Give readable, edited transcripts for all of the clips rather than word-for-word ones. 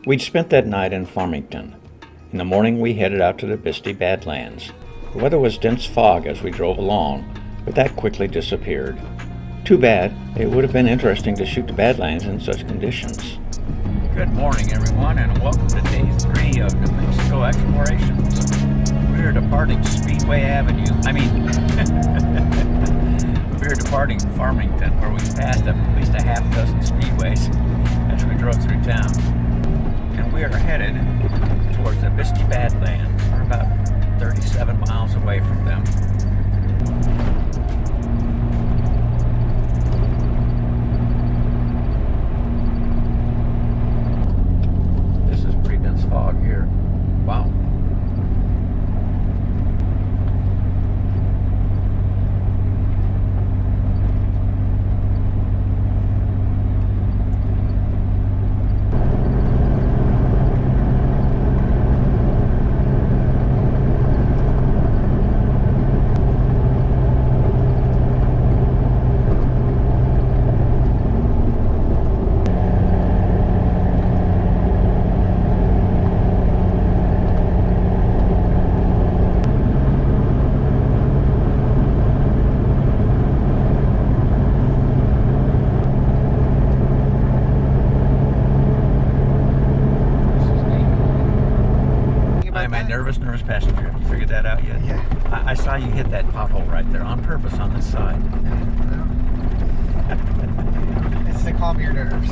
We'd spent that night in Farmington. In the morning we headed out to the Bisti Badlands. The weather was dense fog as we drove along, but that quickly disappeared. Too bad. It would have been interesting to shoot the Badlands in such conditions. Good morning, everyone, and welcome to day 3 of New Mexico explorations. We are departing Speedway Avenue. We are departing Farmington, where we passed at least a half dozen speedways as we drove through town. And we are headed towards the Bisti Badlands. We're about 37 miles away from them. This is pretty dense fog here. Wow. Nervous passenger. Have you figured that out yet? Yeah. I saw you hit that pothole right there on purpose on this side. It's to calm your nerves.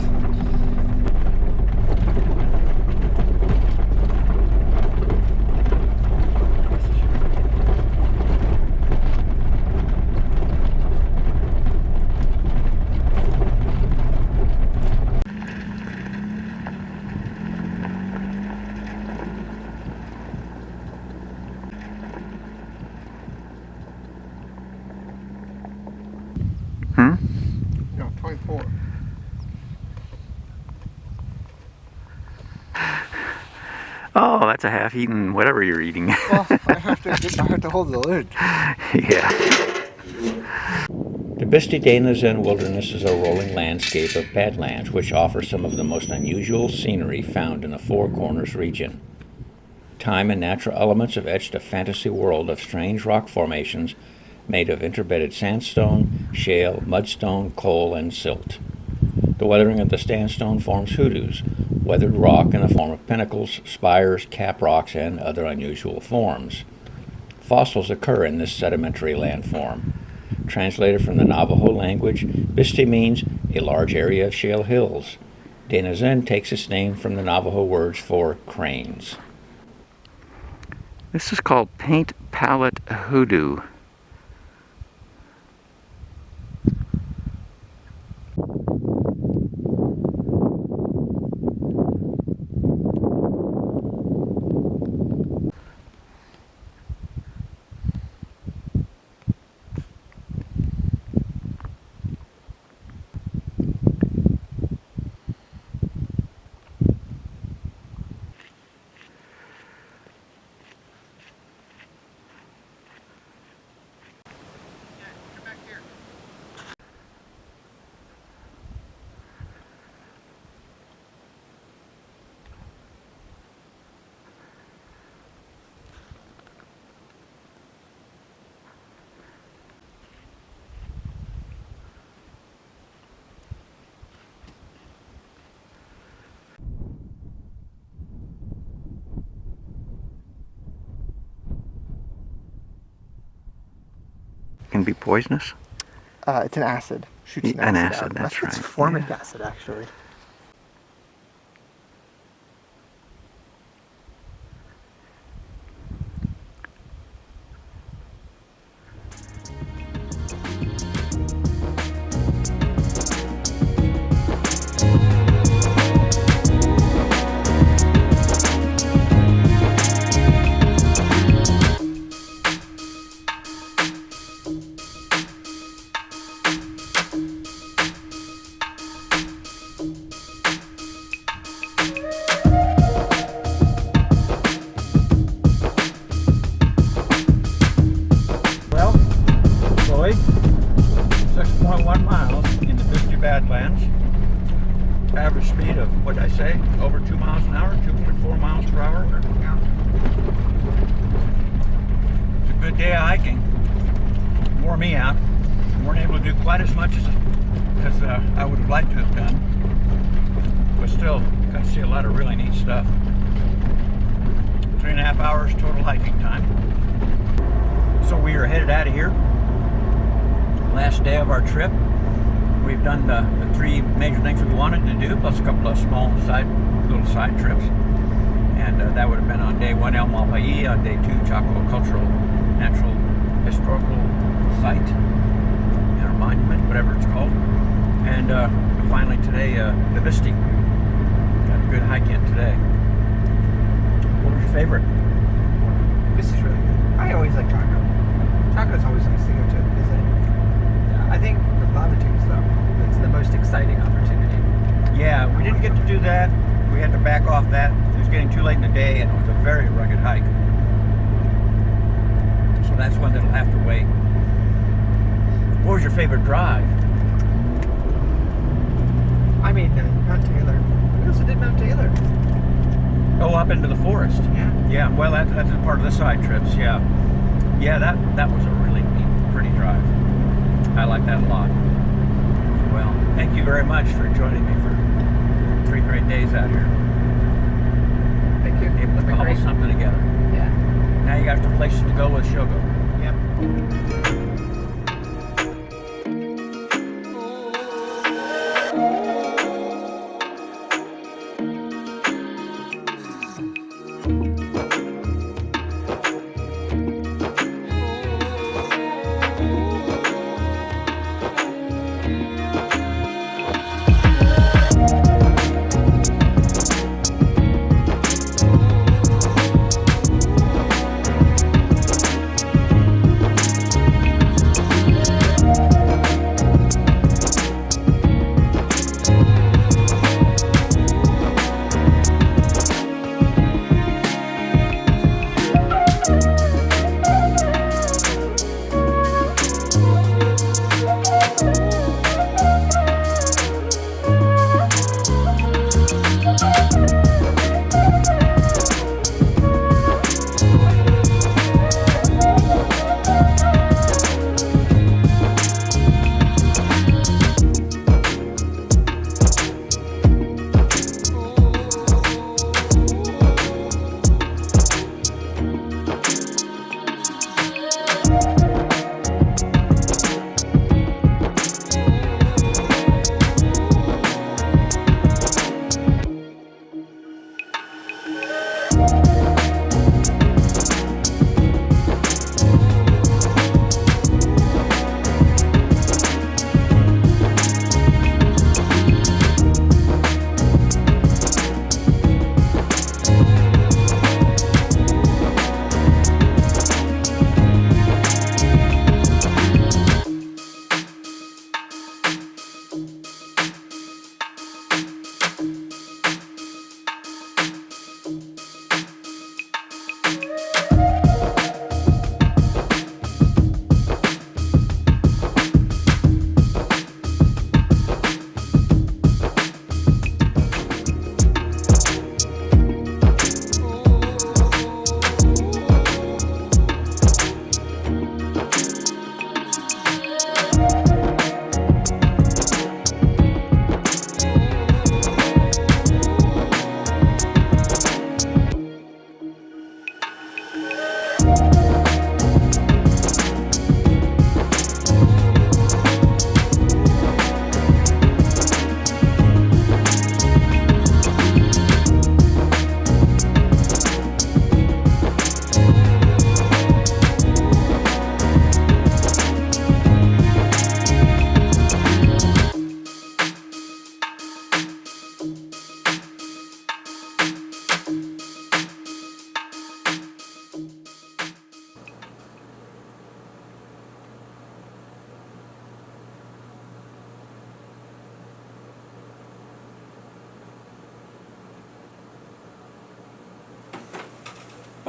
No, 24. Oh, that's a half-eaten whatever you're eating. Well, I have to hold the lid. Yeah. The Bisti De-Na-Zin Wilderness is a rolling landscape of badlands which offers some of the most unusual scenery found in the Four Corners region. Time and natural elements have etched a fantasy world of strange rock formations made of interbedded sandstone, shale, mudstone, coal, and silt. The weathering of the sandstone forms hoodoos, weathered rock in the form of pinnacles, spires, cap rocks, and other unusual forms. Fossils occur in this sedimentary landform. Translated from the Navajo language, Bisti means a large area of shale hills. De-Na-Zin takes its name from the Navajo words for cranes. This is called Paint Palette Hoodoo. Can be poisonous? It's an acid. Shoots An acid acid, out. that's I think right, It's formic yeah. acid, actually. average speed of, what did I say, over 2 miles an hour, 2.4 miles per hour. Yeah. It's a good day of hiking. Wore me out. Weren't able to do quite as much as I would have liked to have done, but still got to see a lot of really neat stuff. 3.5 hours total hiking time. So we are headed out of here. Last day of our trip. We've done the 3 major things we wanted to do, plus a couple of small little side trips. And that would have been on day 1 El Malpaí, on day 2 Chaco Cultural Natural Historical Site, or monument, whatever it's called. And finally today, the Bisti. Got a good hike in today. What was your favorite? This is really good. I always like Chaco. Chaco's always nice to go to visit. Yeah, I think the latitudes, though, it's the most exciting opportunity. Yeah, we didn't get to do that. We had to back off that. It was getting too late in the day, and it was a very rugged hike. So that's one that'll have to wait. What was your favorite drive? I made Mount Taylor. We also did Mount Taylor. Oh, up into the forest. Yeah. Yeah, well, that's a part of the side trips, yeah. Yeah, that was a really neat, pretty drive. I like that a lot. Well, thank you very much for joining me for 3 great days out here. Thank you. Able to It's been cobble great. something together. Yeah. Now you got some places to go with Shogo. Yep.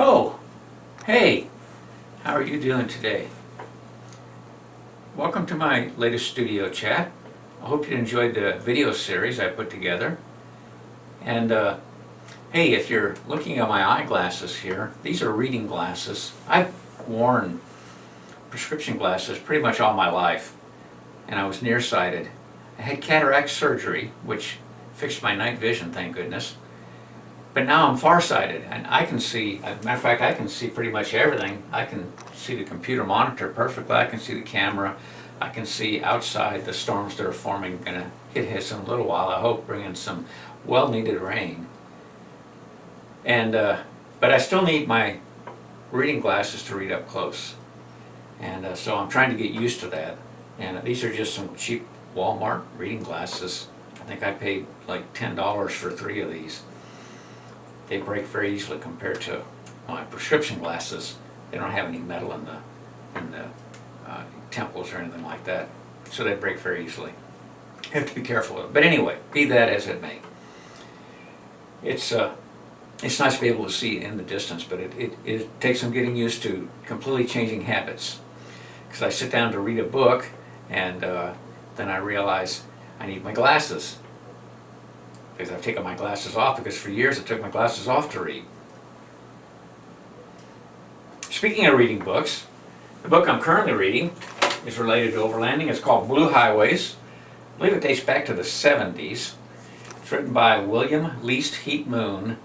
Oh, hey, how are you doing today? Welcome to my latest studio chat. I hope you enjoyed the video series I put together. And hey, if you're looking at my eyeglasses here, these are reading glasses. I've worn prescription glasses pretty much all my life, and I was nearsighted. I had cataract surgery, which fixed my night vision, thank goodness. But now I'm farsighted, and I can see, as a matter of fact, I can see pretty much everything. I can see the computer monitor perfectly, I can see the camera, I can see outside the storms that are forming, gonna hit us in a little while, I hope, bringing some well-needed rain. And, but I still need my reading glasses to read up close. And so I'm trying to get used to that. And these are just some cheap Walmart reading glasses. I think I paid like $10 for 3 of these. They break very easily compared to my prescription glasses. They don't have any metal in the temples or anything like that, so they break very easily. You have to be careful with it. But anyway, be that as it may, it's nice to be able to see in the distance, but it takes some getting used to completely changing habits. Because I sit down to read a book, and then I realize I need my glasses. Because I've taken my glasses off, because for years I took my glasses off to read. Speaking of reading books, the book I'm currently reading is related to overlanding. It's called Blue Highways. I believe it dates back to the 70s. It's written by William Least Heat Moon.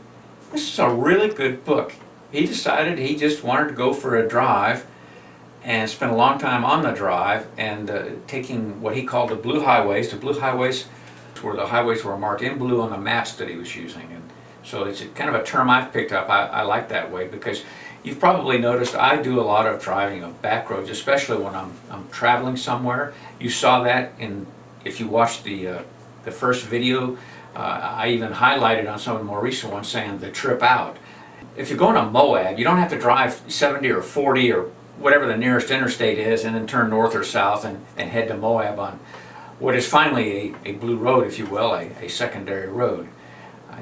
This is a really good book. He decided he just wanted to go for a drive and spent a long time on the drive and taking what he called the blue highways. The blue highways were the highways were marked in blue on the maps that he was using. And so it's kind of a term I've picked up. I like that way, because you've probably noticed I do a lot of driving of back roads, especially when I'm traveling somewhere. You saw that if you watched the first video. I even highlighted on some of the more recent ones saying the trip out. If you're going to Moab, you don't have to drive 70 or 40 or whatever the nearest interstate is and then turn north or south and head to Moab on what is finally a blue road, if you will, a secondary road.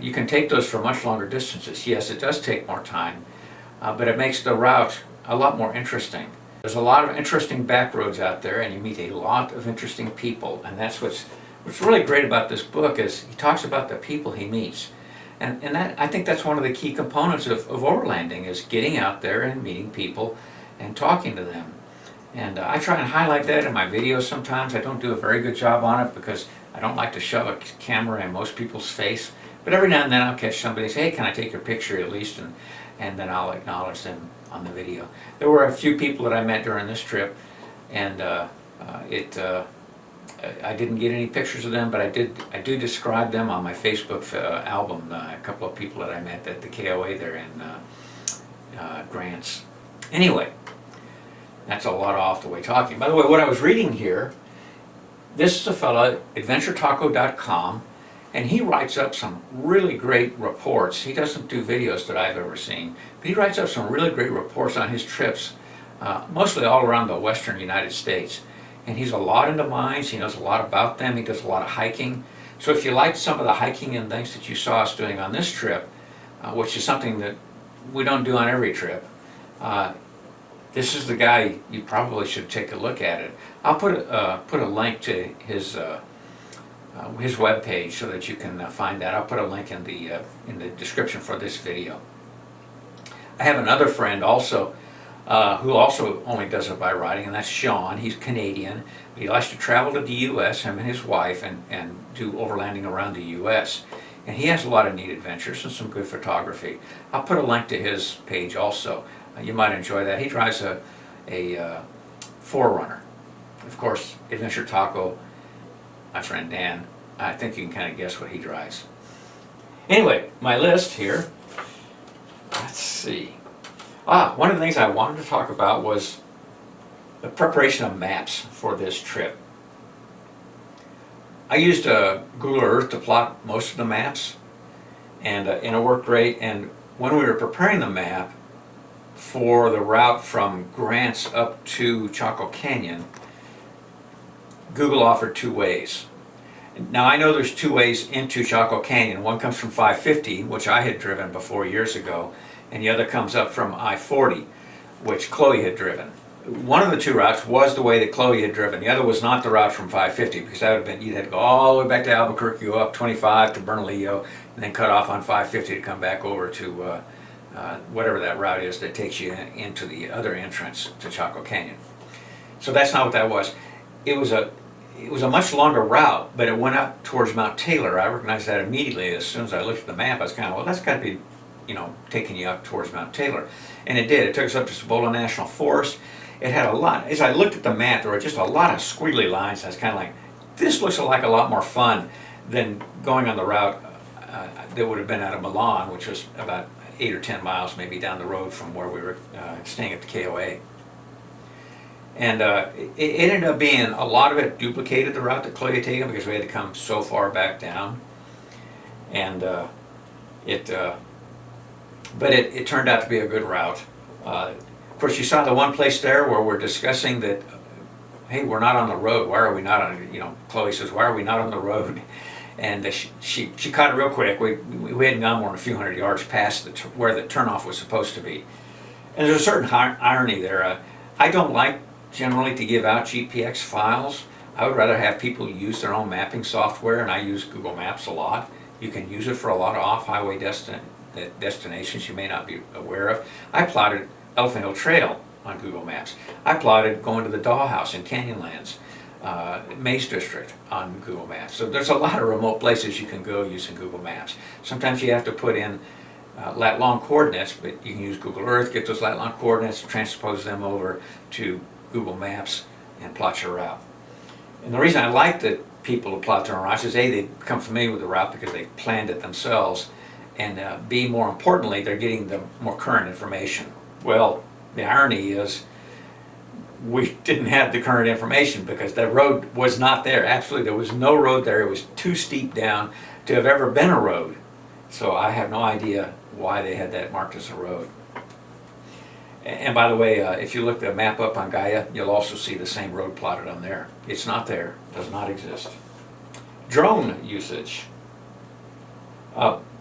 You can take those for much longer distances. Yes, it does take more time, but it makes the route a lot more interesting. There's a lot of interesting back roads out there, and you meet a lot of interesting people, and that's what's really great about this book is he talks about the people he meets. And that, I think that's one of the key components of overlanding, is getting out there and meeting people and talking to them. And I try and highlight that in my videos sometimes. I don't do a very good job on it because I don't like to shove a camera in most people's face. But every now and then I'll catch somebody and say, hey, can I take your picture at least? And then I'll acknowledge them on the video. There were a few people that I met during this trip, and I didn't get any pictures of them, but I do describe them on my Facebook album. A couple of people that I met at the KOA there in Grants. Anyway, that's a lot off the way talking. By the way, what I was reading here, this is a fellow, AdventureTaco.com, and he writes up some really great reports. He doesn't do videos that I've ever seen, but he writes up some really great reports on his trips, mostly all around the western United States. And he's a lot into mines, he knows a lot about them, he does a lot of hiking. So if you liked some of the hiking and things that you saw us doing on this trip, which is something that we don't do on every trip, this is the guy you probably should take a look at it. I'll put a link to his webpage so that you can find that. I'll put a link in the description for this video. I have another friend also who also only does it by riding, and that's Sean. He's Canadian, but he likes to travel to the U.S., him and his wife, and do overlanding around the U.S. And he has a lot of neat adventures and some good photography. I'll put a link to his page also. You might enjoy that. He drives a 4Runner. Of course, Adventure Taco, my friend Dan, I think you can kind of guess what he drives. Anyway, my list here, let's see. One of the things I wanted to talk about was the preparation of maps for this trip. I used Google Earth to plot most of the maps, and it worked great. And when we were preparing the map for the route from Grants up to Chaco Canyon, Google offered 2 ways. Now I know there's 2 ways into Chaco Canyon. One comes from 550, which I had driven before years ago, and the other comes up from I-40, which Chloe had driven. one of the two routes was the way that Chloe had driven. The other was not the route from 550, because that would have been, you'd had to go all the way back to Albuquerque, go up 25 to Bernalillo, and then cut off on 550 to come back over to whatever that route is that takes you into the other entrance to Chaco Canyon. So that's not what that was. It was a much longer route, but it went up towards Mount Taylor. I recognized that immediately. As soon as I looked at the map, I was kind of, well, that's got to be, taking you up towards Mount Taylor. And it did. It took us up to Cibola National Forest. It had a lot, as I looked at the map, there were just a lot of squiggly lines. I was kind of like, this looks like a lot more fun than going on the route that would have been out of Milan, which was about 8 or 10 miles maybe down the road from where we were staying at the KOA. And it ended up being, a lot of it duplicated the route that Chloe had taken because we had to come so far back down. And it turned out to be a good route. Of course, you saw the one place there where we're discussing that, hey, we're not on the road. Why are we not on, Chloe says, why are we not on the road? And she caught it real quick. We hadn't gone more than a few hundred yards past where the turnoff was supposed to be. And there's a certain irony there. I don't like generally to give out GPX files. I would rather have people use their own mapping software, and I use Google Maps a lot. You can use it for a lot of off-highway destinations you may not be aware of. I plotted Elephant Hill Trail on Google Maps. I plotted going to the Dollhouse in Canyonlands, Maze District on Google Maps. So there's a lot of remote places you can go using Google Maps. Sometimes you have to put in lat-long coordinates, but you can use Google Earth, get those lat-long coordinates, transpose them over to Google Maps, and plot your route. And the reason I like that people who plot their own routes is A, they become familiar with the route because they planned it themselves, and B, more importantly, they're getting the more current information. Well, the irony is we didn't have the current information because the road was not there. Absolutely, there was no road there. It was too steep down to have ever been a road. So I have no idea why they had that marked as a road. And by the way, if you look the map up on Gaia, you'll also see the same road plotted on there. It's not there, does not exist. Drone usage.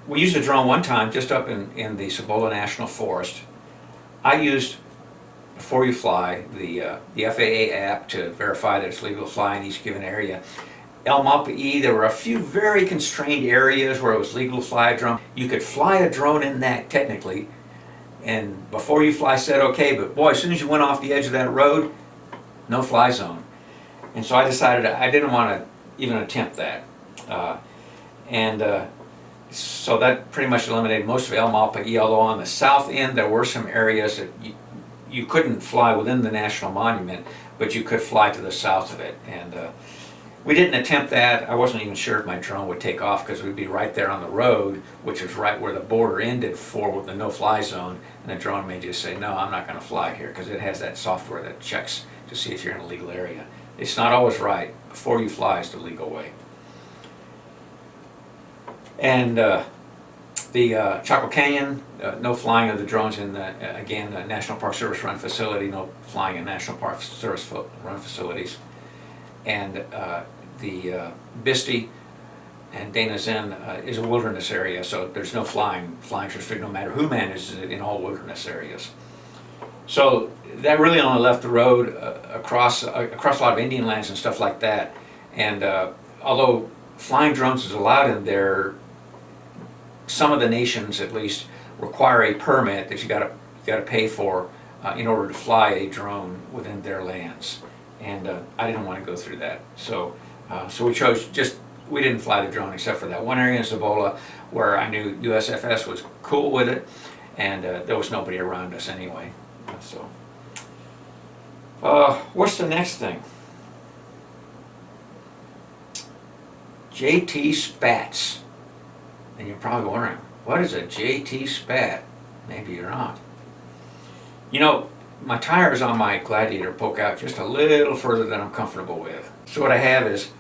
We used a drone one time just up in the Cibola National Forest. I used, before you fly, the FAA app to verify that it's legal to fly in each given area. El Malpaí, there were a few very constrained areas where it was legal to fly a drone. You could fly a drone in that technically, and before you fly said okay, but boy, as soon as you went off the edge of that road, no fly zone. And so I decided I didn't want to even attempt that. So that pretty much eliminated most of El Malpaí, although on the south end there were some areas that you couldn't fly within the National Monument, but you could fly to the south of it. And we didn't attempt that. I wasn't even sure if my drone would take off because we'd be right there on the road, which is right where the border ended for the no-fly zone, and the drone may just say, no, I'm not going to fly here, because it has that software that checks to see if you're in a legal area. It's not always right. Before you fly is the legal way. And the Chaco Canyon, no flying of the drones in the National Park Service run facility, no flying in National Park Service run facilities. And the Bisti and De-Na-Zin is a wilderness area, so there's no flying. Flying's restricted no matter who manages it in all wilderness areas. So that really only left the road across a lot of Indian lands and stuff like that. And although flying drones is allowed in there, some of the nations at least require a permit that you got to pay for in order to fly a drone within their lands. And I didn't want to go through that. So we chose we didn't fly the drone except for that one area in Cibola where I knew USFS was cool with it, and there was nobody around us anyway. So what's the next thing? JT Spats. And you're probably wondering, what is a JT Spat? Maybe you're not. You know, my tires on my Gladiator poke out just a little further than I'm comfortable with. So what I have is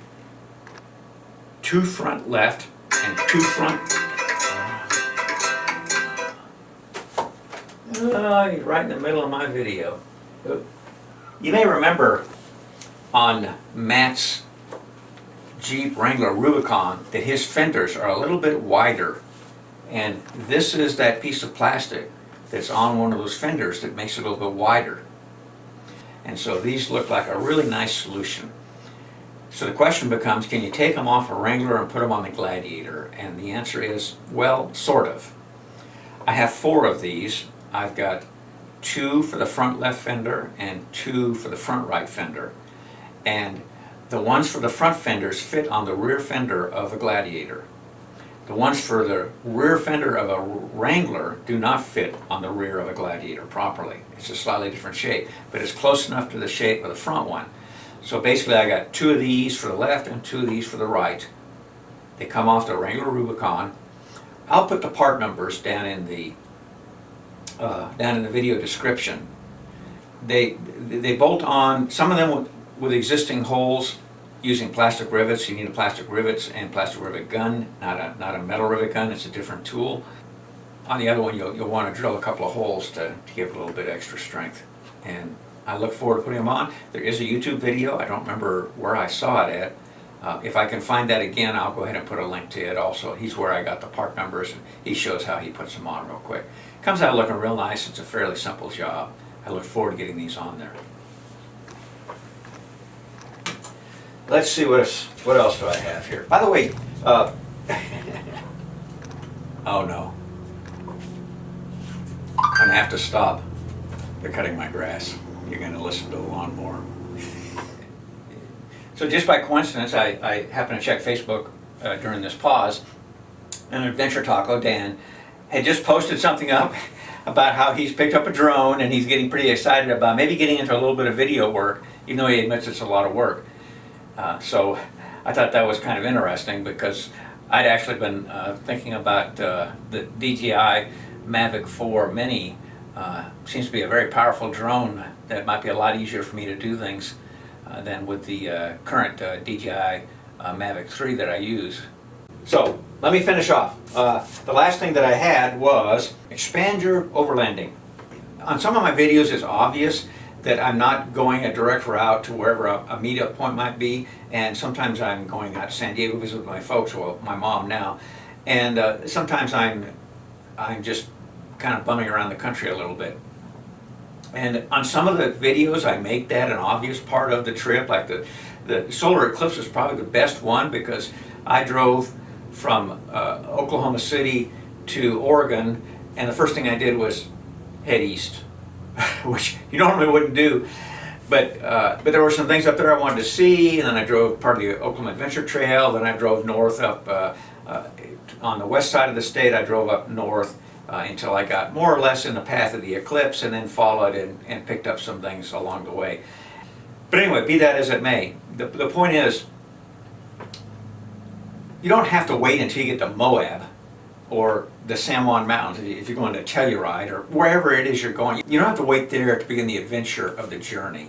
2 front left and 2 front... you're right in the middle of my video. You may remember on Matt's Jeep Wrangler Rubicon that his fenders are a little bit wider, and this is that piece of plastic that's on one of those fenders that makes it a little bit wider. And so these look like a really nice solution. So the question becomes, can you take them off a Wrangler and put them on the Gladiator? And the answer is, well, sort of. I have 4 of these. I've got 2 for the front left fender and 2 for the front right fender. And the ones for the front fenders fit on the rear fender of a Gladiator. The ones for the rear fender of a Wrangler do not fit on the rear of a Gladiator properly. It's a slightly different shape, but it's close enough to the shape of the front one. So basically I got 2 of these for the left and 2 of these for the right. They come off the Wrangler Rubicon. I'll put the part numbers down in the video description. They bolt on, some of them with existing holes using plastic rivets. You need a plastic rivets and plastic rivet gun, not a metal rivet gun. It's a different tool. On the other one, you'll want to drill a couple of holes to give a little bit extra strength. And I look forward to putting them on. There is a YouTube video. I don't remember where I saw it at. If I can find that again, I'll go ahead and put a link to it also. He's where I got the part numbers, and he shows how he puts them on real quick. Comes out looking real nice. It's a fairly simple job. I look forward to getting these on there. Let's see what else do I have here. By the way, oh no, I'm gonna have to stop. They're cutting my grass. You're gonna listen to the lawnmower. So just by coincidence, I happened to check Facebook during this pause, and Adventure Taco Dan had just posted something up about how he's picked up a drone and he's getting pretty excited about maybe getting into a little bit of video work, even though he admits it's a lot of work. So I thought that was kind of interesting because I'd actually been thinking about the DJI Mavic 4 Mini. Seems to be a very powerful drone that might be a lot easier for me to do things than with the current DJI Mavic 3 that I use. So let me finish off. The last thing that I had was expand your overlanding. On some of my videos it's obvious that I'm not going a direct route to wherever a meetup point might be, and sometimes I'm going out to San Diego to visit with my folks, well, my mom now, and sometimes I'm just kind of bumming around the country a little bit. And on some of the videos I make that an obvious part of the trip, like the solar eclipse is probably the best one because I drove from Oklahoma City to Oregon, and the first thing I did was head east. Which you normally wouldn't do, but there were some things up there I wanted to see, and then I drove part of the Oklahoma Adventure Trail, then I drove north up on the west side of the state. I drove up north until I got more or less in the path of the eclipse, and then followed and picked up some things along the way. But anyway, be that as it may, the point is, you don't have to wait until you get to Moab or the San Juan Mountains, if you're going to Telluride or wherever it is you're going. You don't have to wait there to begin the adventure of the journey.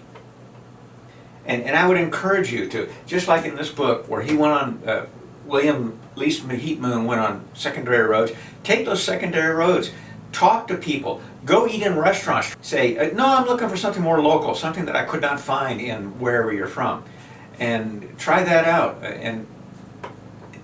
And I would encourage you to, just like in this book where he went on, William Least Heat Moon went on secondary roads, take those secondary roads, talk to people, go eat in restaurants. Say, no, I'm looking for something more local, something that I could not find in wherever you're from. And try that out. And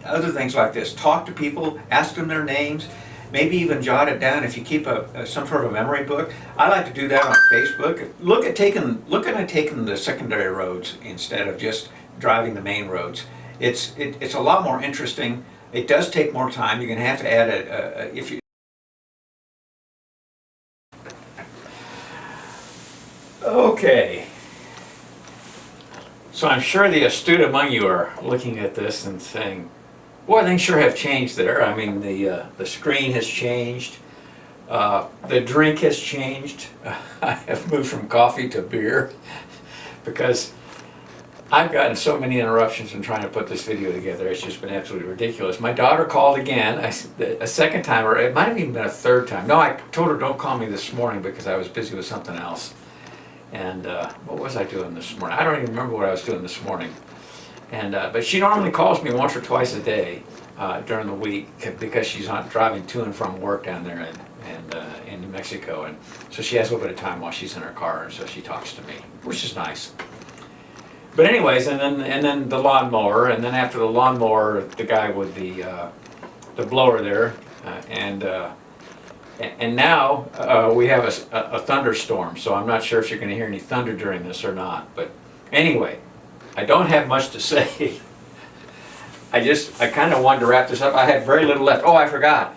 other things like this. Talk to people, ask them their names, maybe even jot it down if you keep some sort of a memory book. I like to do that on Facebook. Look at taking the secondary roads instead of just driving the main roads. It's a lot more interesting. It does take more time. You're going to have to add if you. Okay. So I'm sure the astute among you are looking at this and saying, boy, things sure have changed there. I mean, the screen has changed. The drink has changed. I have moved from coffee to beer because I've gotten so many interruptions in trying to put this video together. It's just been absolutely ridiculous. My daughter called again, a second time, or it might have even been a third time. No, I told her don't call me this morning because I was busy with something else. And what was I doing this morning? I don't even remember what I was doing this morning. And but she normally calls me once or twice a day during the week because she's not driving to and from work down there in New Mexico, and so she has a little bit of time while she's in her car, and so she talks to me, which is nice. But anyways, and then the lawnmower, and then after the lawnmower, the guy with the blower there, and And now we have a thunderstorm, so I'm not sure if you're going to hear any thunder during this or not. But anyway, I don't have much to say. I kind of wanted to wrap this up. I had very little left. Oh, I forgot.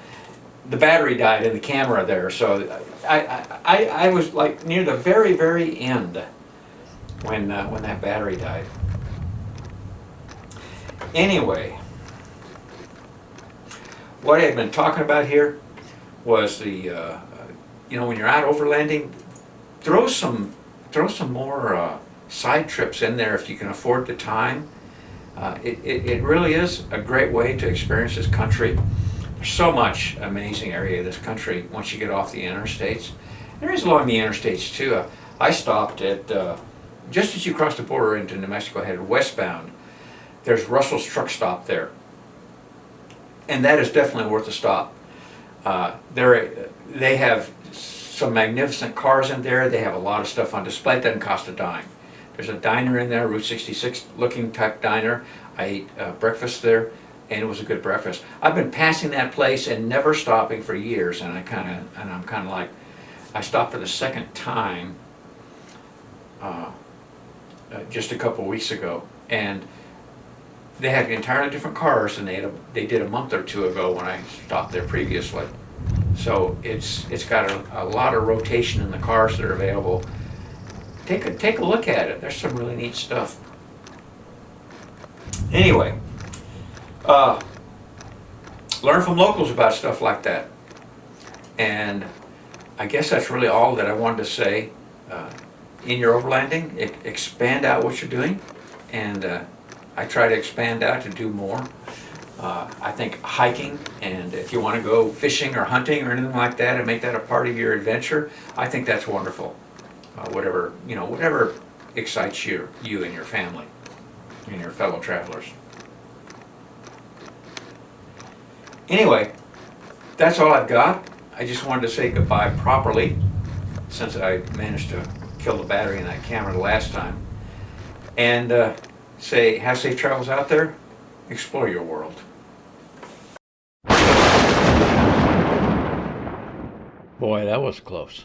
The battery died in the camera there, so I was like near the very, very end when that battery died. Anyway, what I had been talking about here was the when you're out overlanding, throw some more side trips in there if you can afford the time. It really is a great way to experience this country. There's so much amazing area of this country once you get off the interstates. There is along the interstates too. I stopped at just as you cross the border into New Mexico, headed westbound. There's Russell's Truck Stop there, and that is definitely worth a stop. They have some magnificent cars in there. They have a lot of stuff on display. It doesn't cost a dime. There's a diner in there, Route 66 looking type diner. I ate breakfast there, and it was a good breakfast. I've been passing that place and never stopping for years, and I'm kind of like, I stopped for the second time just a couple weeks ago, and they had entirely different cars than they did a month or two ago when I stopped there previously. So it's got a lot of rotation in the cars that are available. Take a look at it. There's some really neat stuff. Anyway, learn from locals about stuff like that. And I guess that's really all that I wanted to say. In your overlanding, expand out what you're doing, and I try to expand out to do more. I think hiking, and if you want to go fishing or hunting or anything like that and make that a part of your adventure, I think that's wonderful. Whatever excites you and your family and your fellow travelers. Anyway, that's all I've got. I just wanted to say goodbye properly, since I managed to kill the battery in that camera the last time. And say, have safe travels out there. Explore your world. Boy, that was close.